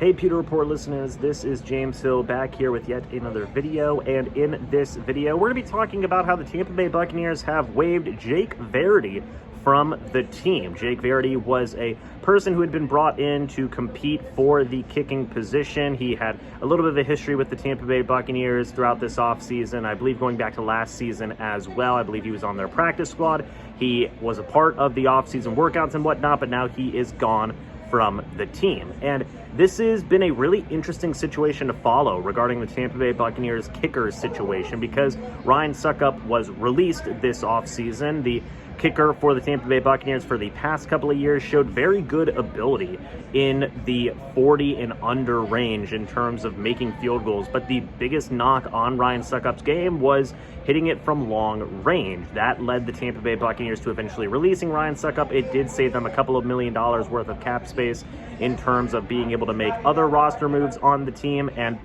Hey Pewter Report listeners, this is James Hill back here with yet another video, and in this video we're going to be talking about how the Tampa Bay Buccaneers have waived Jake Verity from the team. Jake Verity was a person who had been brought in to compete for the kicking position. He had a little bit of a history with the Tampa Bay Buccaneers throughout this offseason, I believe going back to last season as well. I believe he was on their practice squad. He was a part of the offseason workouts and whatnot, but now he is gone from the team. And this has been a really interesting situation to follow regarding the Tampa Bay Buccaneers kicker situation, because Ryan Succop was released this offseason. The kicker for the Tampa Bay Buccaneers for the past couple of years showed very good ability in the 40 and under range in terms of making field goals, but the biggest knock on Ryan Succop's game was hitting it from long range. That led the Tampa Bay Buccaneers to eventually releasing Ryan Succop. It did save them a couple of $1 million worth of cap space in terms of being able to make other roster moves on the team, and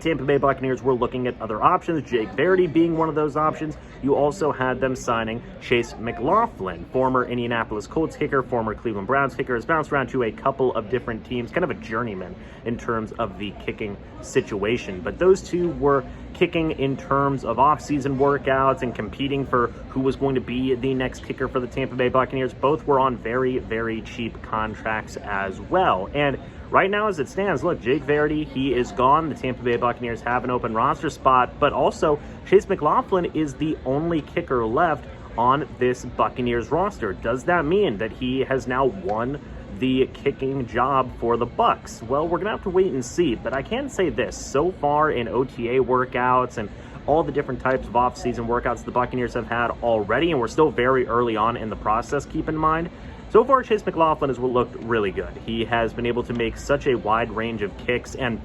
Tampa Bay Buccaneers were looking at other options, Jake Verity being one of those options. You also had them signing Chase McLaughlin, former Indianapolis Colts kicker, former Cleveland Browns kicker, has bounced around to a couple of different teams, kind of a journeyman in terms of the kicking situation. But those two were kicking in terms of off-season workouts and competing for who was going to be the next kicker for the Tampa Bay Buccaneers. Both were on very, very cheap contracts as well. And right now, as it stands, look, Jake Verity, he is gone. The Tampa Bay Buccaneers have an open roster spot, but also Chase McLaughlin is the only kicker left on this Buccaneers roster. Does that mean that he has now won the kicking job for the Bucs? Well, we're gonna have to wait and see, but I can say this: so far in OTA workouts and all the different types of off-season workouts the Buccaneers have had already, and we're still very early on in the process, keep in mind, so far Chase McLaughlin has looked really good. He has been able to make such a wide range of kicks, and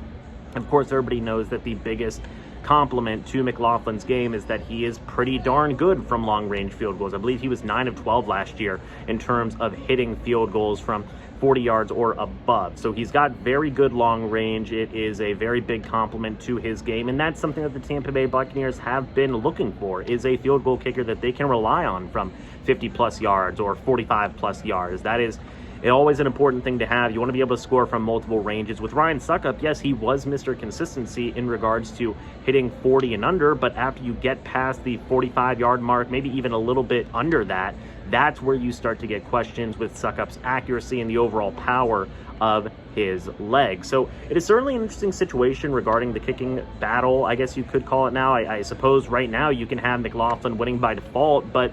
of course everybody knows that the biggest compliment to McLaughlin's game is that he is pretty darn good from long-range field goals. I believe he was 9 of 12 last year in terms of hitting field goals from 40 yards or above. So he's got very good long range. It is a very big compliment to his game, and that's something that the Tampa Bay Buccaneers have been looking for, is a field goal kicker that they can rely on from 50 plus yards or 45 plus yards. That is always an important thing to have. You want to be able to score from multiple ranges. With Ryan Succop, yes, he was Mr. Consistency in regards to hitting 40 and under, but after you get past the 45-yard mark, maybe even a little bit under that, that's where you start to get questions with Succop's accuracy and the overall power of his legs. So it is certainly an interesting situation regarding the kicking battle, I guess you could call it now. I suppose right now you can have McLaughlin winning by default, but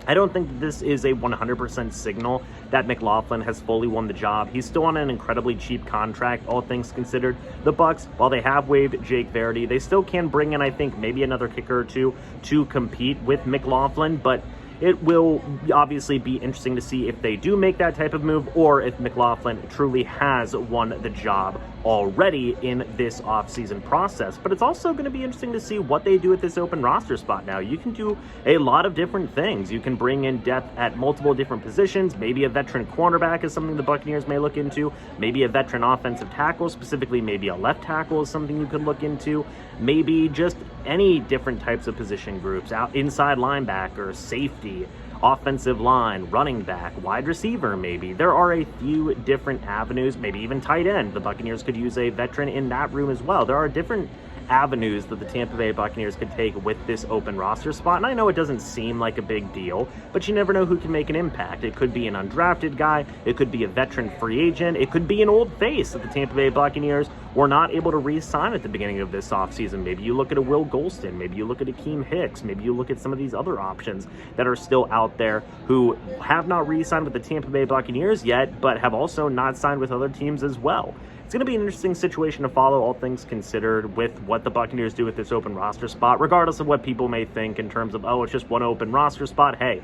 I don't think that this is a 100% signal that McLaughlin has fully won the job. He's still on an incredibly cheap contract, all things considered. The Bucs, while they have waived Jake Verity, they still can bring in, I think, maybe another kicker or two to compete with McLaughlin, but it will obviously be interesting to see if they do make that type of move, or if McLaughlin truly has won the job already in this offseason process. But it's also going to be interesting to see what they do at this open roster spot now. You can do a lot of different things. You can bring in depth at multiple different positions. Maybe a veteran cornerback is something the Buccaneers may look into. Maybe a veteran offensive tackle, specifically maybe a left tackle is something you could look into. Maybe just any different types of position groups, out inside linebacker, safety, offensive line, running back, wide receiver maybe. There are a few different avenues, maybe even tight end. The Buccaneers could use a veteran in that room as well. There are different avenues that the Tampa Bay Buccaneers could take with this open roster spot, and I know it doesn't seem like a big deal, but you never know who can make an impact. It could be an undrafted guy, it could be a veteran free agent, it could be an old face that the Tampa Bay Buccaneers were not able to re-sign at the beginning of this offseason. Maybe you look at a Will Golston, maybe you look at Akeem Hicks, maybe you look at some of these other options that are still out there who have not re-signed with the Tampa Bay Buccaneers yet, but have also not signed with other teams as well. It's going to be an interesting situation to follow, all things considered, with what the Buccaneers do with this open roster spot, regardless of what people may think in terms of, oh, it's just one open roster spot. Hey,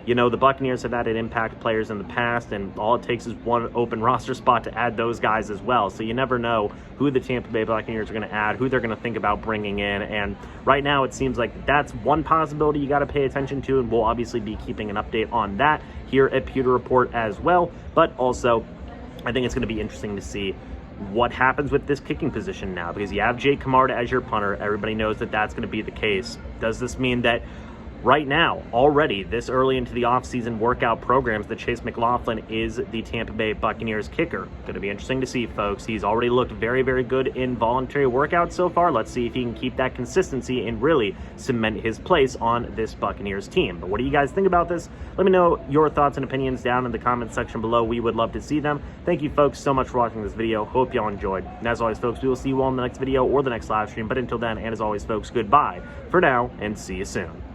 you know, the Buccaneers have added impact players in the past, and all it takes is one open roster spot to add those guys as well. So you never know who the Tampa Bay Buccaneers are going to add, who they're going to think about bringing in. And right now it seems like that's one possibility you got to pay attention to, and we'll obviously be keeping an update on that here at Pewter Report as well. But also, I think it's going to be interesting to see what happens with this kicking position now, because you have Jake Camarda as your punter. Everybody knows that that's going to be the case. Does this mean that right now, already this early into the offseason workout programs, that Chase McLaughlin is the Tampa Bay Buccaneers kicker. Going to be interesting to see, folks. He's already looked very, very good in voluntary workouts so far. Let's see if he can keep that consistency and really cement his place on this Buccaneers team. But what do you guys think about this? Let me know your thoughts and opinions down in the comment section below. We would love to see them. Thank you, folks, so much for watching this video. Hope y'all enjoyed. And as always, folks, we will see you all in the next video or the next live stream. But until then, and as always, folks, goodbye for now, and see you soon.